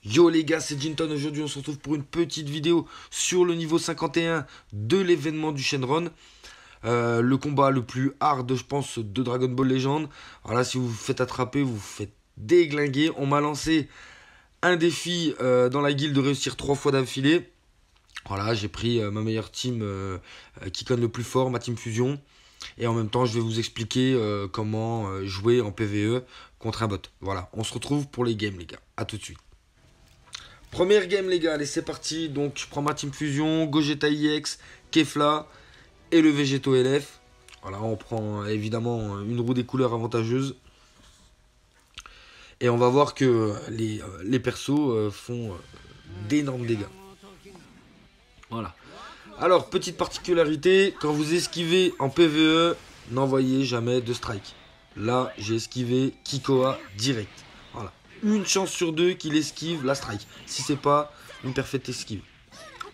Yo les gars, c'est Jinton. Aujourd'hui on se retrouve pour une petite vidéo sur le niveau 51 de l'événement du Shenron. Le combat le plus hard je pense de Dragon Ball Legend. Voilà, si vous vous faites attraper, vous vous faites déglinguer. On m'a lancé un défi dans la guilde de réussir 3 fois d'affilée. Voilà, j'ai pris ma meilleure team qui conne le plus fort, ma team fusion. Et en même temps je vais vous expliquer comment jouer en PvE contre un bot. Voilà, on se retrouve pour les games les gars, à tout de suite. Première game les gars, allez c'est parti. Donc je prends ma team fusion, Gogeta IX, Kefla et le Végéto LF. Voilà, on prend évidemment une roue des couleurs avantageuse. Et on va voir que les persos font d'énormes dégâts. Voilà. Alors, petite particularité, quand vous esquivez en PvE, n'envoyez jamais de strike. Là, j'ai esquivé Kikoa direct. Voilà. Une chance sur deux qu'il esquive la strike. Si c'est pas une parfaite esquive.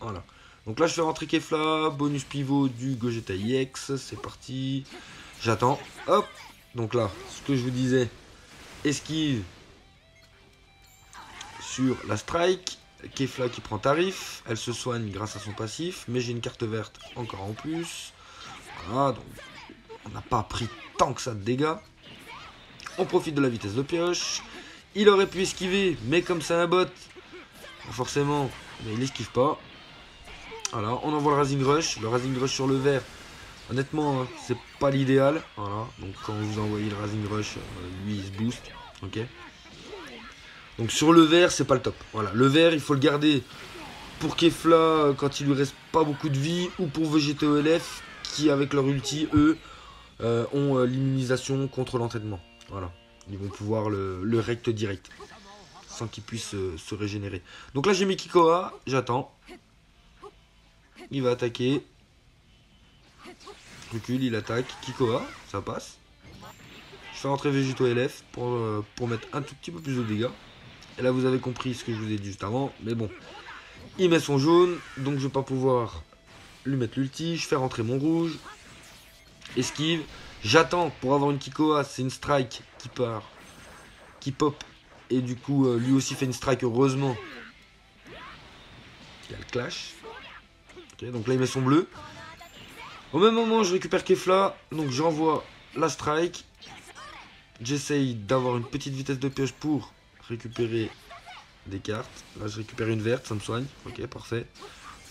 Voilà. Donc là, je fais rentrer Kefla, bonus pivot du Gogeta IX. C'est parti. J'attends. Hop. Donc là, ce que je vous disais, esquive sur la strike. Kefla qui prend tarif, elle se soigne grâce à son passif, mais j'ai une carte verte encore en plus. Voilà, donc on n'a pas pris tant que ça de dégâts. On profite de la vitesse de pioche. Il aurait pu esquiver, mais comme c'est un bot, forcément, mais il esquive pas. Voilà, on envoie le Rising Rush. Le Rising Rush sur le vert, honnêtement, hein, c'est pas l'idéal. Voilà, donc quand vous envoyez le Rising Rush, lui il se booste. Ok. Donc sur le vert, c'est pas le top. Voilà, le vert, il faut le garder pour Kefla quand il lui reste pas beaucoup de vie, ou pour Végéto LF qui, avec leur ulti, eux, ont l'immunisation contre l'entraînement. Voilà, ils vont pouvoir le rect direct sans qu'il puisse se régénérer. Donc là, j'ai mis Kikoa, j'attends. Il va attaquer. Recule, il attaque. Kikoa, ça passe. Je fais rentrer Végéto LF pour mettre un tout petit peu plus de dégâts. Et là, vous avez compris ce que je vous ai dit juste avant. Mais bon, il met son jaune. Donc, je ne vais pas pouvoir lui mettre l'ulti. Je fais rentrer mon rouge. Esquive. J'attends pour avoir une Kikoa. C'est une strike qui part. Qui pop. Et du coup, lui aussi fait une strike. Heureusement. Il y a le clash. Okay, donc là, il met son bleu. Au même moment, je récupère Kefla. Donc, j'envoie la strike. J'essaye d'avoir une petite vitesse de pioche pour récupérer des cartes. Là, je récupère une verte, ça me soigne. Ok, parfait.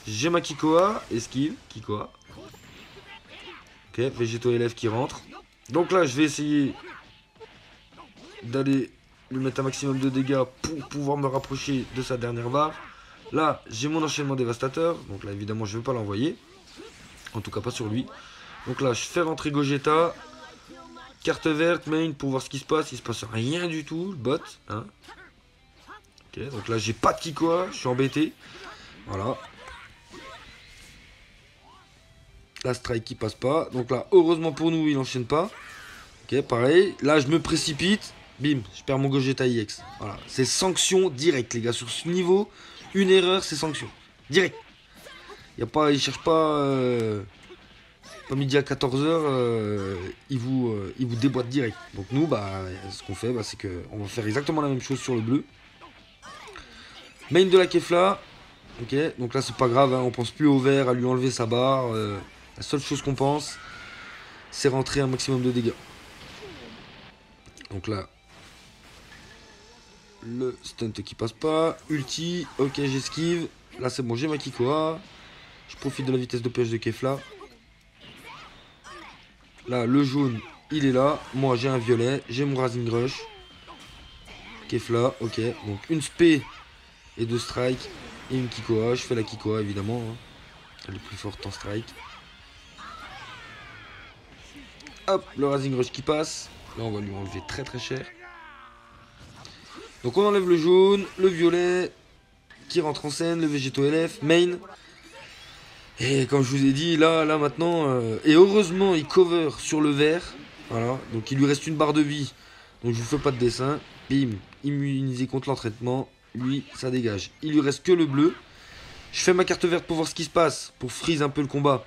J'ai ma Kikoa, esquive, Kikoa. Ok, Végéto élève qui rentre. Donc là, je vais essayer d'aller lui mettre un maximum de dégâts pour pouvoir me rapprocher de sa dernière barre. Là, j'ai mon enchaînement dévastateur. Donc là, évidemment, je ne vais pas l'envoyer. En tout cas, pas sur lui. Donc là, je fais rentrer Gogeta. Carte verte, main, pour voir ce qui se passe. Il se passe rien du tout, le bot. Hein. Ok, donc là, j'ai pas de Kikoa. Je suis embêté. Voilà. La strike qui passe pas. Donc là, heureusement pour nous, il enchaîne pas. Ok, pareil. Là, je me précipite. Bim, je perds mon Gogeta IX. Voilà. C'est sanction directe, les gars. Sur ce niveau, une erreur, c'est sanction. Direct. Il ne cherche pas... Pas midi à 14h, il vous déboîte direct. Donc nous, bah, ce qu'on fait, bah, c'est qu'on va faire exactement la même chose sur le bleu. Main de la Kefla. Ok, donc là c'est pas grave, hein, on pense plus au vert, à lui enlever sa barre. La seule chose qu'on pense, c'est rentrer un maximum de dégâts. Donc là, le stunt qui passe pas. Ulti, ok, j'esquive. Là c'est bon, j'ai ma Kikoa. Je profite de la vitesse de pioche de Kefla. Là, le jaune, il est là. Moi, j'ai un violet. J'ai mon Rising Rush. Kefla, ok. Donc, une spé et deux strike. Et une Kikoa. Je fais la Kikoa, évidemment. Hein. Elle est plus forte en strike. Hop, le Rising Rush qui passe. Là, on va lui enlever très très cher. Donc, on enlève le jaune, le violet qui rentre en scène, le Végéto LF, main. Et comme je vous ai dit, là maintenant, et heureusement il cover sur le vert, voilà, donc il lui reste une barre de vie, donc je vous fais pas de dessin, bim, immunisé contre l'entraînement, lui ça dégage, il lui reste que le bleu, je fais ma carte verte pour voir ce qui se passe, pour freeze un peu le combat,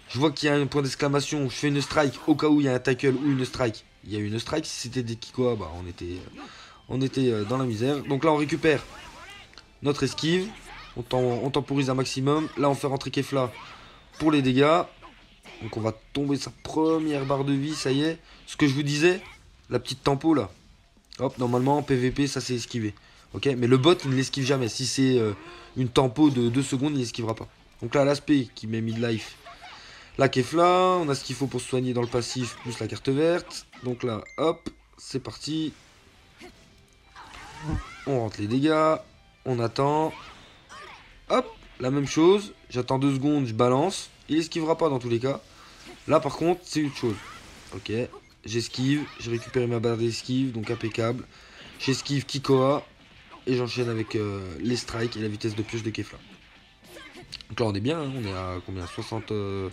je vois qu'il y a un point d'exclamation, je fais une strike, au cas où il y a un tackle ou une strike, il y a une strike, si c'était des Kikoa, bah on était dans la misère, donc là on récupère notre esquive. On temporise un maximum. Là, on fait rentrer Kefla pour les dégâts. Donc on va tomber sa première barre de vie, ça y est. Ce que je vous disais, la petite tempo là. Hop, normalement en PVP, ça c'est esquivé. Ok, mais le bot, il ne l'esquive jamais. Si c'est une tempo de 2 secondes, il n'esquivera pas. Donc là, l'aspect qui met mid-life. La Kefla, on a ce qu'il faut pour se soigner dans le passif, plus la carte verte. Donc là, hop, c'est parti. On rentre les dégâts. On attend. Hop, la même chose. J'attends 2 secondes, je balance. Il esquivera pas dans tous les cas. Là, par contre, c'est une chose. Ok, j'esquive. J'ai récupéré ma barre d'esquive, donc impeccable. J'esquive Kikoa. Et j'enchaîne avec les strikes et la vitesse de pioche de Kefla. Donc là, on est bien. Hein, on est à combien 62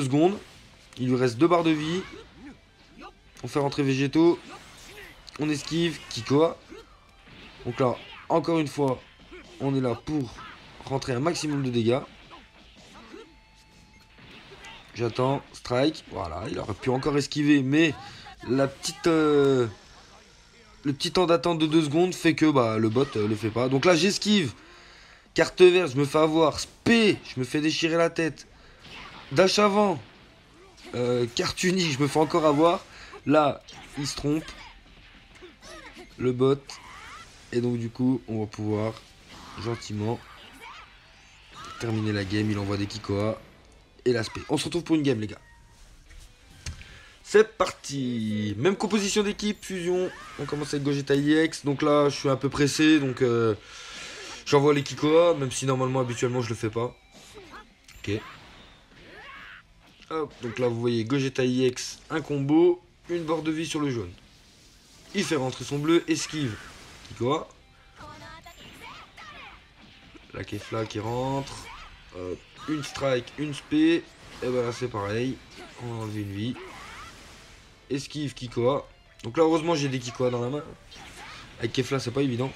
secondes. Il lui reste 2 barres de vie. On fait rentrer Végétaux. On esquive Kikoa. Donc là, encore une fois, on est là pour rentrer un maximum de dégâts. J'attends, strike. Voilà, il aurait pu encore esquiver, mais la petite, le petit temps d'attente de 2 secondes fait que bah, le bot le fait pas. Donc là, j'esquive. Carte verte, je me fais avoir. Spé, je me fais déchirer la tête. Dash avant. Carte unique, je me fais encore avoir. Là, il se trompe. Le bot. Et donc du coup, on va pouvoir gentiment terminer la game. Il envoie des Kikoa et l'aspect. On se retrouve pour une game, les gars. C'est parti. Même composition d'équipe, fusion. On commence avec Gogeta IX. Donc là, je suis un peu pressé. Donc j'envoie les Kikoa. Même si normalement, habituellement, je le fais pas. Ok. Hop, donc là, vous voyez Gogeta IX, un combo. Une barre de vie sur le jaune. Il fait rentrer son bleu. Esquive. Kikoa. La Kefla qui rentre. Hop, une strike, une spé. Et ben là c'est pareil. On a enlevé une vie. Esquive Kikoa. Donc là heureusement j'ai des Kikoa dans la main. Avec Kefla c'est pas évident.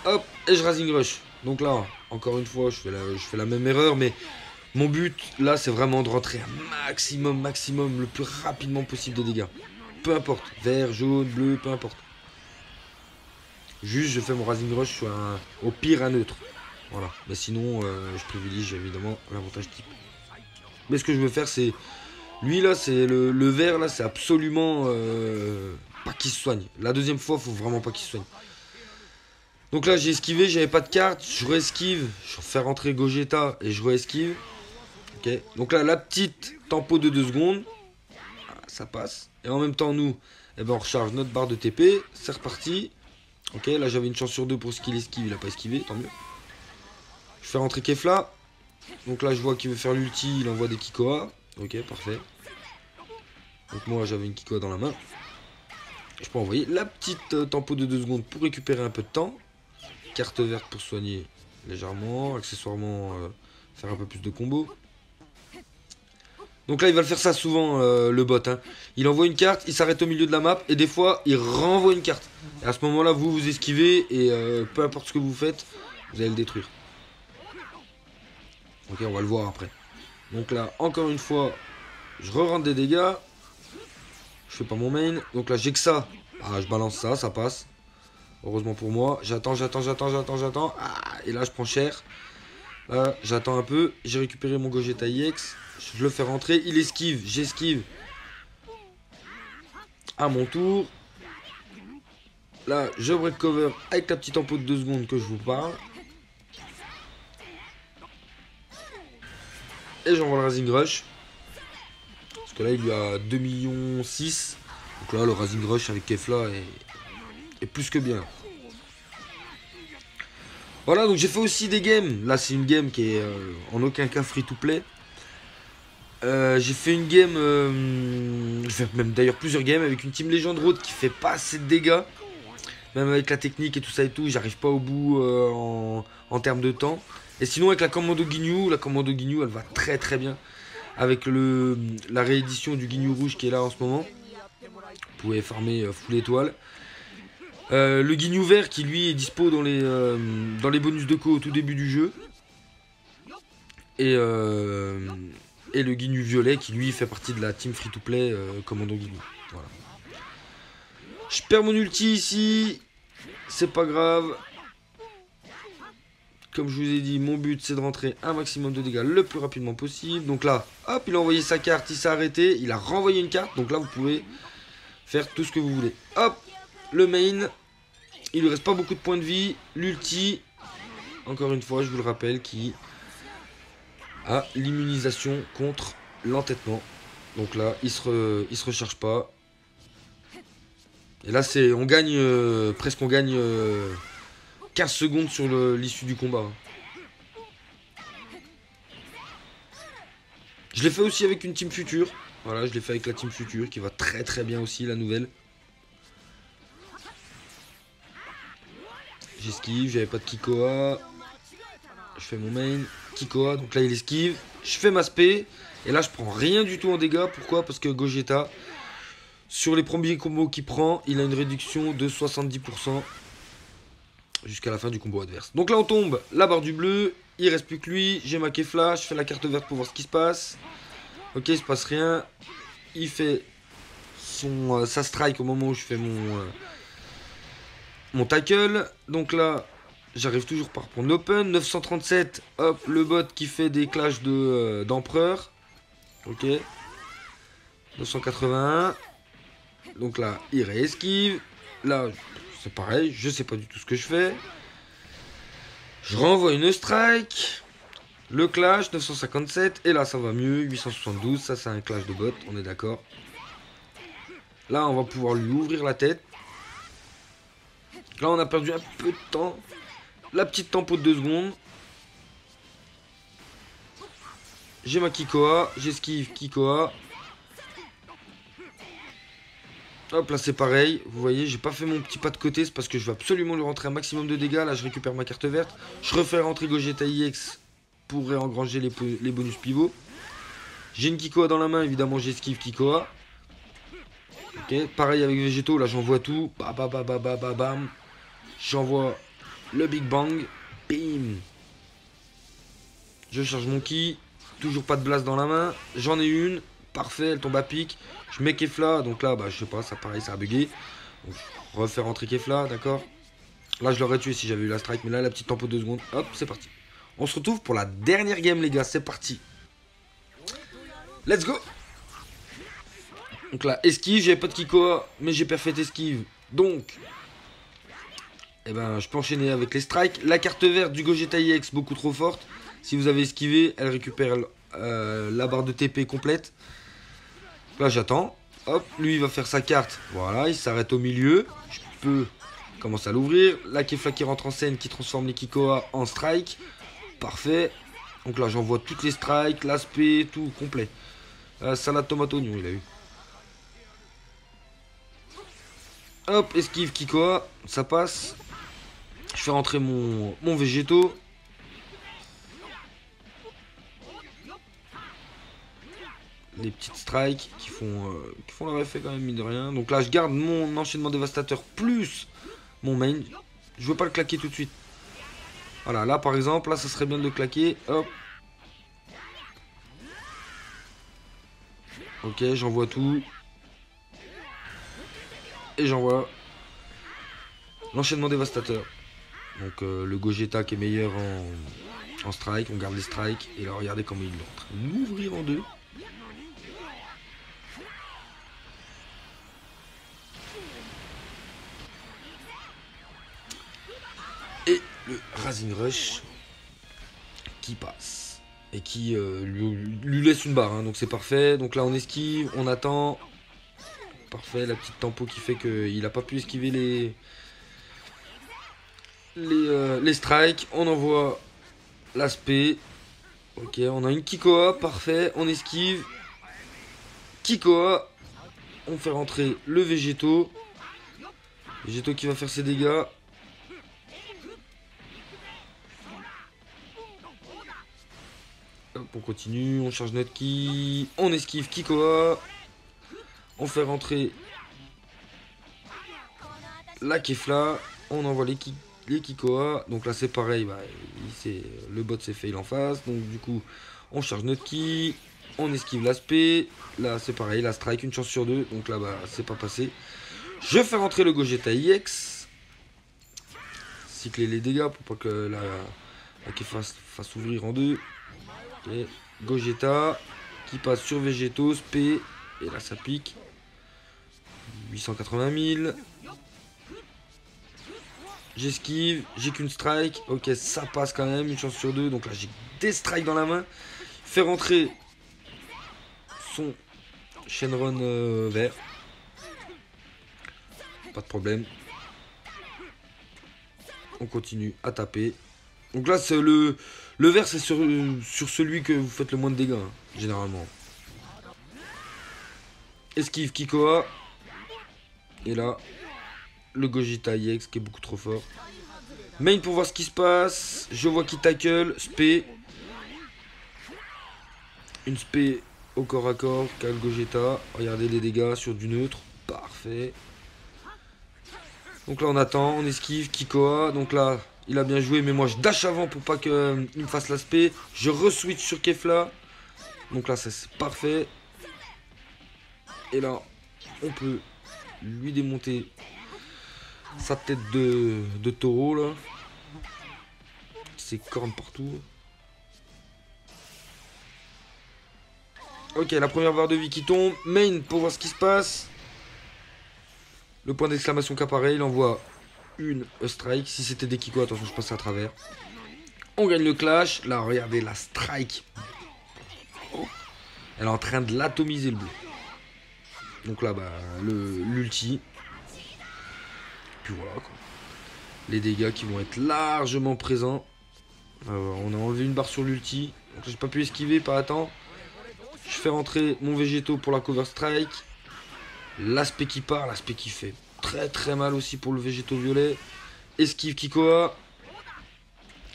Hop, et je Rising Rush. Donc là, encore une fois, je fais la même erreur. Mais mon but là c'est vraiment de rentrer un maximum, le plus rapidement possible de dégâts. Peu importe. Vert, jaune, bleu, peu importe. Juste je fais mon Rising Rush sur au pire un neutre. Voilà. Mais sinon je privilégie évidemment l'avantage type. Mais ce que je veux faire c'est... Lui là c'est le vert là c'est absolument pas qu'il se soigne. La deuxième fois faut vraiment pas qu'il se soigne. Donc là j'ai esquivé, j'avais pas de carte, je re-esquive, je fais rentrer Gogeta et je re-esquive. Ok. Donc là la petite tempo de 2 secondes. Voilà, ça passe. Et en même temps nous, eh ben, on recharge notre barre de TP, c'est reparti. Ok, là j'avais une chance sur 2 pour ce qu'il esquive, il a pas esquivé, tant mieux. Je fais rentrer Kefla. Donc là je vois qu'il veut faire l'ulti, il envoie des Kikoa. Ok, parfait. Donc moi j'avais une Kikoa dans la main. Je peux envoyer la petite tempo de 2 secondes pour récupérer un peu de temps. Carte verte pour soigner légèrement. Accessoirement faire un peu plus de combos. Donc là il va le faire ça souvent le bot. Hein. Il envoie une carte, il s'arrête au milieu de la map. Et des fois il renvoie une carte. Et à ce moment là vous esquivez. Et peu importe ce que vous faites, vous allez le détruire. Ok, on va le voir après. Donc là encore une fois, je re-rentre des dégâts. Je fais pas mon main. Donc là j'ai que ça. Ah, je balance ça, ça passe. Heureusement pour moi. J'attends. Ah, et là je prends cher. Là j'attends un peu. J'ai récupéré mon Gogeta IX. Je le fais rentrer. Il esquive. J'esquive. À mon tour. Là je break cover avec la petite tempo de 2 secondes que je vous parle. Et j'envoie le Rising Rush. Parce que là il lui a 2,6 millions. Donc là le Rising Rush avec Kefla est plus que bien. Voilà, donc j'ai fait aussi des games. Là c'est une game qui est en aucun cas free to play. J'ai fait une game, j'ai fait même d'ailleurs plusieurs games avec une team Legend Road qui fait pas assez de dégâts. Même avec la technique et tout ça et tout, j'arrive pas au bout en termes de temps. Et sinon avec la Commando Ginyu elle va très bien. Avec la réédition du Ginyu rouge qui est là en ce moment. Vous pouvez farmer full étoile. Le Ginyu vert qui lui est dispo dans les bonus de co au tout début du jeu. Et le Ginyu violet qui lui fait partie de la team free to play Commando Ginyu. Voilà. Je perds mon ulti ici. C'est pas grave. Comme je vous ai dit, mon but c'est de rentrer un maximum de dégâts le plus rapidement possible. Donc là, hop, il a envoyé sa carte, il s'est arrêté, il a renvoyé une carte. Donc là, vous pouvez faire tout ce que vous voulez. Hop, le main, il lui reste pas beaucoup de points de vie. L'ulti, encore une fois, je vous le rappelle, qui a l'immunisation contre l'entêtement. Donc là, il se recharge pas. Et là, on gagne, presque on gagne 15 secondes sur l'issue du combat. Je l'ai fait aussi avec une team future. Voilà, je l'ai fait avec la team future qui va très très bien aussi, la nouvelle. J'esquive, j'avais pas de Kikoa. Je fais mon main. Kikoa, donc là il esquive. Je fais ma spé. Et là je prends rien du tout en dégâts. Pourquoi? Parce que Gogeta, sur les premiers combos qu'il prend, il a une réduction de 70%. Jusqu'à la fin du combo adverse. Donc là on tombe la barre du bleu. Il reste plus que lui. J'ai ma Kefla. Je fais la carte verte pour voir ce qui se passe. Ok, il se passe rien. Il fait sa strike au moment où je fais mon tackle. Donc là, j'arrive toujours par prendre l'open. 937. Hop, le bot qui fait des clashs d'empereur. Ok. 981. Donc là, il réesquive. Là, c'est pareil, je sais pas du tout ce que je fais. Je renvoie une strike. Le clash, 957. Et là, ça va mieux, 872. Ça, c'est un clash de bot, on est d'accord. Là, on va pouvoir lui ouvrir la tête. Là, on a perdu un peu de temps. La petite tempo de 2 secondes. J'ai ma Kikoa. J'esquive Kikoa. Hop, là c'est pareil, vous voyez, j'ai pas fait mon petit pas de côté, c'est parce que je veux absolument lui rentrer un maximum de dégâts. Là je récupère ma carte verte, je refais rentrer Gogeta IX pour engranger les bonus pivots. J'ai une Kikoa dans la main, évidemment j'esquive Kikoa. Ok, pareil avec Végéto, là j'envoie tout, bam. J'envoie le Big Bang, bim. Je charge mon ki, toujours pas de blast dans la main, j'en ai une. Parfait, elle tombe à pic. Je mets Kefla, donc là, bah, je sais pas, ça pareil, ça a bugué. Donc, je refais rentrer Kefla, d'accord. Là, je l'aurais tué si j'avais eu la strike, mais là, la petite tempo de 2 secondes. Hop, c'est parti. On se retrouve pour la dernière game, les gars, c'est parti. Let's go. Donc là, esquive, j'avais pas de Kikoa, mais j'ai parfait esquive. Donc, eh ben, je peux enchaîner avec les strikes. La carte verte du Gogeta IX, beaucoup trop forte. Si vous avez esquivé, elle récupère la barre de TP complète. Là j'attends, hop, lui il va faire sa carte, voilà, il s'arrête au milieu, je peux commencer à l'ouvrir, la Kefla qui rentre en scène, qui transforme les Kikoa en strike, parfait, donc là j'envoie toutes les strikes, l'aspect, tout complet, salade tomate oignon il a eu. Hop, esquive Kikoa, ça passe, je fais rentrer mon Végéto. Les petites strikes qui font leur effet quand même, mine de rien. Donc là, je garde mon enchaînement dévastateur plus mon main. Je veux pas le claquer tout de suite. Voilà, là par exemple, là, ça serait bien de le claquer. Hop. Ok, j'envoie tout. Et j'envoie l'enchaînement dévastateur. Donc le Gogeta qui est meilleur en strike. On garde les strikes. Et là, regardez comment il est en train de m'ouvrir en deux. Et le Rising Rush qui passe et qui lui laisse une barre, hein, donc c'est parfait. Donc là on esquive, on attend. Parfait, la petite tempo qui fait qu'il n'a pas pu esquiver les strikes. On envoie l'aspect. Ok, on a une Kikoa, parfait, on esquive. Kikoa, on fait rentrer le Végéto. Végéto qui va faire ses dégâts. Hop, on continue, on charge notre ki, on esquive Kikoa, on fait rentrer la Kefla, on envoie les Kikoa, donc là c'est pareil, bah, le bot s'est fail en face, donc du coup on charge notre ki, on esquive l'aspect, là c'est pareil, la strike, une chance sur deux, donc là bah c'est pas passé. Je fais rentrer le Gogeta IX, recycler les dégâts pour pas que la fasse ouvrir en deux. Okay. Gogeta qui passe sur Végétos, P, et là ça pique. 880 000. J'esquive, j'ai qu'une strike. Ok, ça passe quand même, une chance sur deux. Donc là, j'ai des strikes dans la main. Fait rentrer son Shenron vert. Pas de problème. On continue à taper. Donc là, c'est le vert, c'est sur celui que vous faites le moins de dégâts, hein, généralement. Esquive Kikoa. Et là, le Gogeta EX qui est beaucoup trop fort. Main pour voir ce qui se passe. Je vois qu'il tackle. Spé. Une spé au corps à corps. Qu'a le Gogeta. Regardez les dégâts sur du neutre. Parfait. Donc là on attend. On esquive. Kikoa. Donc là il a bien joué. Mais moi je dash avant pour pas qu'il me fasse la spé. Je re-switch sur Kefla. Donc là ça c'est parfait. Et là on peut lui démonter sa tête de taureau là. Ses cornes partout. Ok, la première barre de vie qui tombe. Main pour voir ce qui se passe. Le point d'exclamation qu'apparaît. Il envoie une strike. Si c'était des Kiko, attention, je passe à travers. On gagne le clash. Là, regardez la strike. Oh. Elle est en train de l'atomiser le bleu. Donc là, bah, l'ulti. Puis voilà, quoi. Les dégâts qui vont être largement présents. On a enlevé une barre sur l'ulti. Donc j'ai pas pu esquiver, pas à temps. Je fais rentrer mon Végéto pour la cover strike. L'aspect qui part, l'aspect qui fait très très mal aussi pour le Végéto violet. Esquive Kikoa.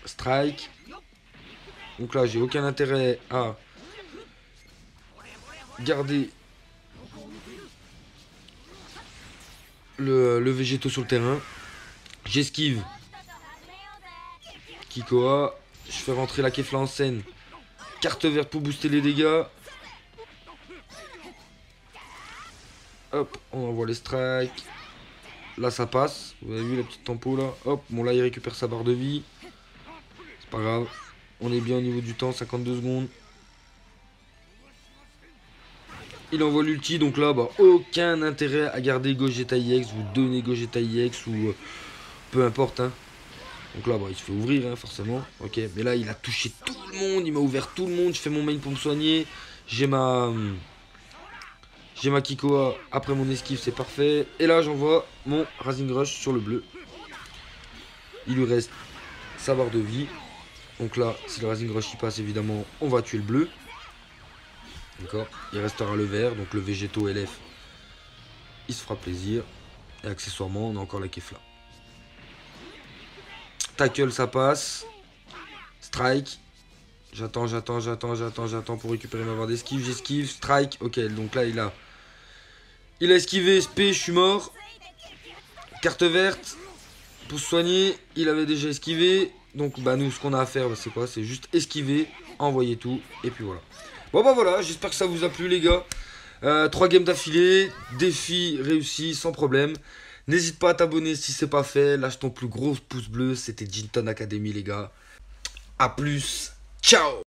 Strike. Donc là j'ai aucun intérêt à garder le Végéto sur le terrain. J'esquive Kikoa. Je fais rentrer la Kefla en scène. Carte verte pour booster les dégâts. Hop, on envoie les strikes. Là ça passe. Vous avez vu la petite tempo là. Hop, bon là il récupère sa barre de vie. C'est pas grave. On est bien au niveau du temps, 52 secondes. Il envoie l'ulti, donc là bah aucun intérêt à garder Gogeta EX. Vous donnez Gogeta EX ou peu importe hein. Donc là bah il se fait ouvrir hein, forcément. Ok, mais là il a touché tout le monde. Il m'a ouvert tout le monde. Je fais mon main pour me soigner. J'ai ma Kikoa après mon esquive, c'est parfait. Et là, j'envoie mon Rising Rush sur le bleu. Il lui reste sa barre de vie. Donc là, si le Rising Rush y passe, évidemment, on va tuer le bleu. D'accord. Il restera le vert, donc le Végéto LF. Il se fera plaisir. Et accessoirement, on a encore la Kefla. Tackle, ça passe. Strike. J'attends pour récupérer ma barre d'esquive. J'esquive. Strike. Ok, donc là, il a esquivé, SP, je suis mort. Carte verte. Pour se soigner, il avait déjà esquivé. Donc bah nous, ce qu'on a à faire, bah, c'est quoi? C'est juste esquiver, envoyer tout, et puis voilà. Bon bah voilà, j'espère que ça vous a plu les gars. 3 games d'affilée, défi réussi, sans problème. N'hésite pas à t'abonner si c'est pas fait. Lâche ton plus gros pouce bleu. C'était Jinton Academy les gars. A plus, ciao.